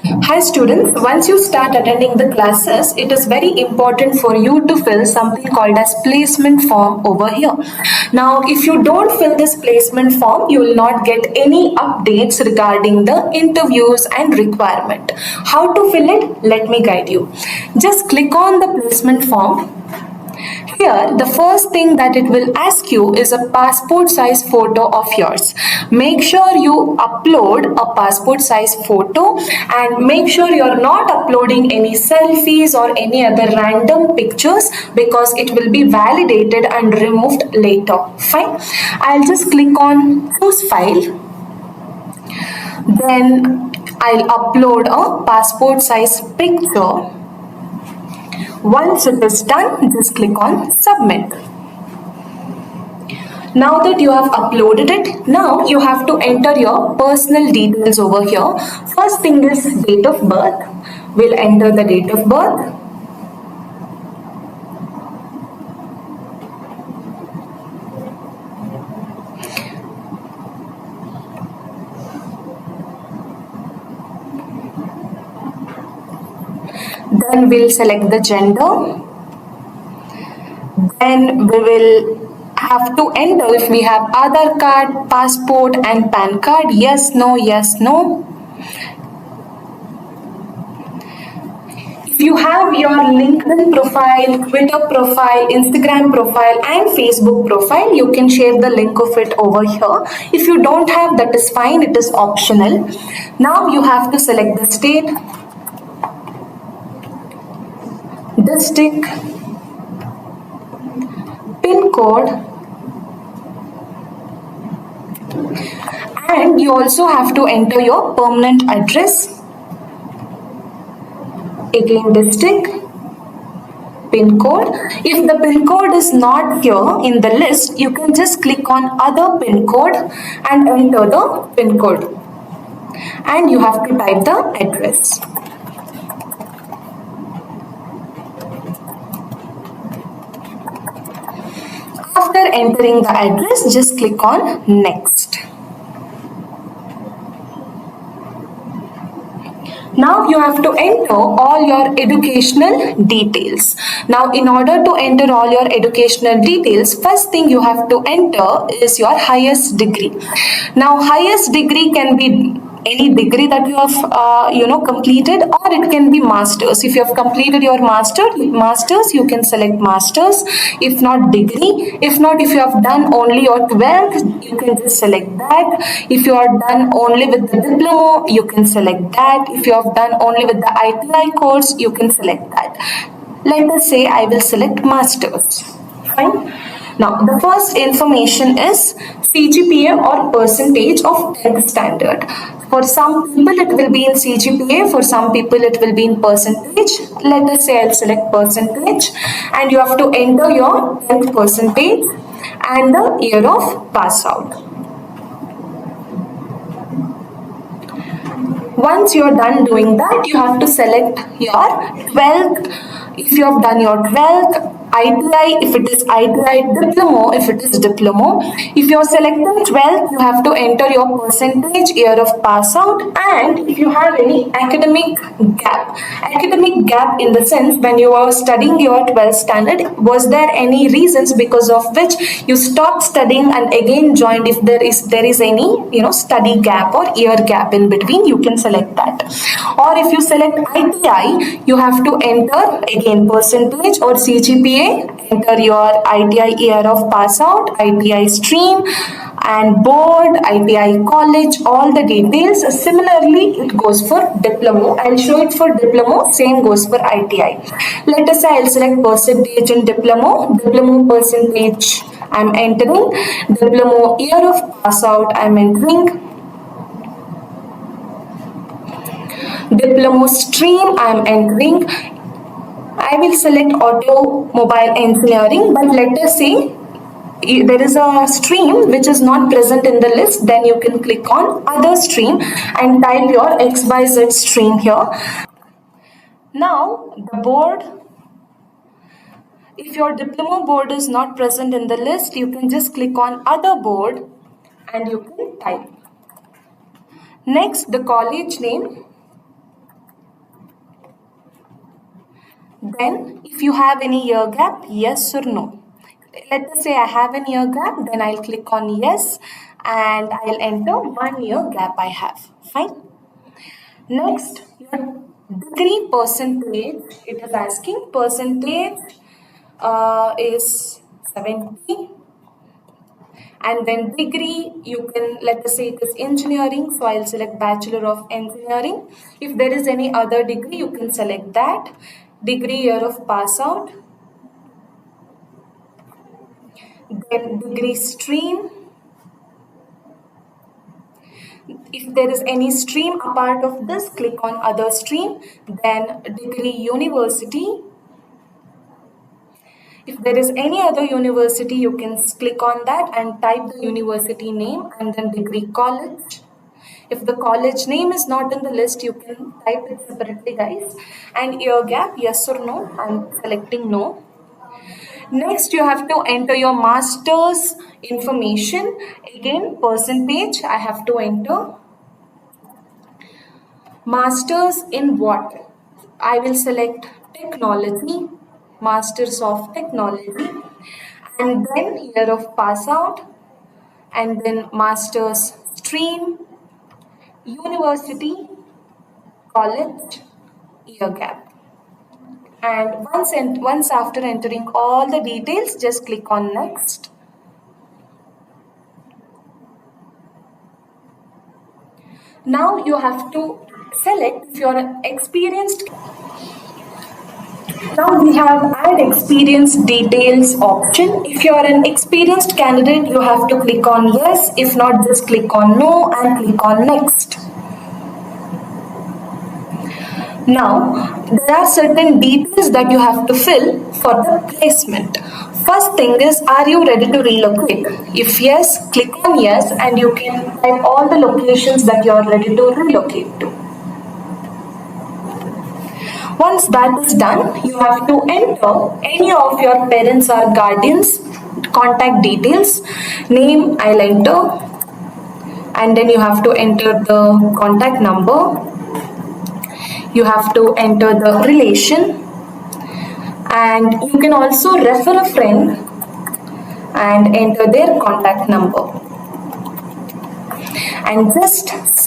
Hi students, once you start attending the classes, it is very important for you to fill something called as placement form over here. Now, if you don't fill this placement form, you will not get any updates regarding the interviews and requirement. How to fill it? Let me guide you. Just click on the placement form. Here, the first thing that it will ask you is a passport size photo of yours. Make sure you upload a passport size photo and make sure you're not uploading any selfies or any other random pictures because it will be validated and removed later. Fine. I'll just click on choose file. Then I'll upload a passport size picture. Once it is done, just click on submit. Now that you have uploaded it, now you have to enter your personal details over here. First thing is date of birth. We'll enter the date of birth. Then we'll select the gender. Then we will have to enter if we have Aadhaar card, passport and PAN card. Yes, no, yes, no. If you have your LinkedIn profile, Twitter profile, Instagram profile and Facebook profile, you can share the link of it over here. If you don't have, that is fine, it is optional. Now you have to select the state, district, PIN code, and you also have to enter your permanent address. Again, district, PIN code. If the PIN code is not here in the list, you can just click on other PIN code and enter the PIN code. And you have to type the address. After entering the address, just click on next. Now you have to enter all your educational details. Now in order to enter all your educational details, first thing you have to enter is your highest degree. Now highest degree can be any degree that you have completed, or it can be masters. If you have completed your masters, you can select masters. If not, degree. If not, if you have done only your 12th, you can just select that. If you are done only with the diploma, you can select that. If you have done only with the ITI course, you can select that. Let us say I will select masters. Fine. Now, the first information is CGPA or percentage of 10th standard. For some people, it will be in CGPA. For some people, it will be in percentage. Let us say I'll select percentage. And you have to enter your 10th percentage and the year of pass out. Once you are done doing that, you have to select your 12th. If you have done your 12th, ITI, if it is ITI, diploma, if it is diploma. If you are selecting 12th, you have to enter your percentage, year of pass out, and if you have any academic gap in the sense when you are studying your 12th standard, was there any reasons because of which you stopped studying and again joined? If there is any study gap or year gap in between, you can select that. Or if you select ITI, you have to enter again percentage or CGPA, enter your ITI year of pass out, ITI stream and board, ITI college, all the details. Similarly, it goes for diploma. I'll show it for diploma, same goes for ITI. Let us say I'll select percentage in diploma percentage I'm entering, diploma year of pass out I'm entering, diploma stream I'm entering. I will select automobile engineering, but let us say there is a stream which is not present in the list, then you can click on other stream and type your XYZ stream here. Now the board, if your diploma board is not present in the list, you can just click on other board and you can type. Next, the college name. Then, if you have any year gap, yes or no. Let us say I have an year gap, then I'll click on yes and I'll enter 1 year gap I have. Fine. Next, your degree percentage, it is asking percentage is 70, and then degree, you can, let us say it is engineering, so I'll select Bachelor of Engineering. If there is any other degree, you can select that. Degree year of pass out, then degree stream. If there is any stream apart of this, click on other stream, then degree university. If there is any other university, you can click on that and type the university name and then degree college. If the college name is not in the list, you can type it separately, guys. And year gap, yes or no. I'm selecting no. Next, you have to enter your master's information. Again, percentage, I have to enter. Masters in what? I will select technology, Masters of Technology, and then year of pass out, and then master's stream, university, college, year gap. And once after entering all the details, just click on next. Now you have to select if you're an experienced. Now we have add experience details option. If you are an experienced candidate, you have to click on yes. If not, just click on no and click on next. Now, there are certain details that you have to fill for the placement. First thing is, are you ready to relocate? If yes, click on yes and you can type all the locations that you are ready to relocate to. Once that is done, you have to enter any of your parents or guardians contact details. Name, I'll enter, and then you have to enter the contact number. You have to enter the relation, and you can also refer a friend and enter their contact number and just submit.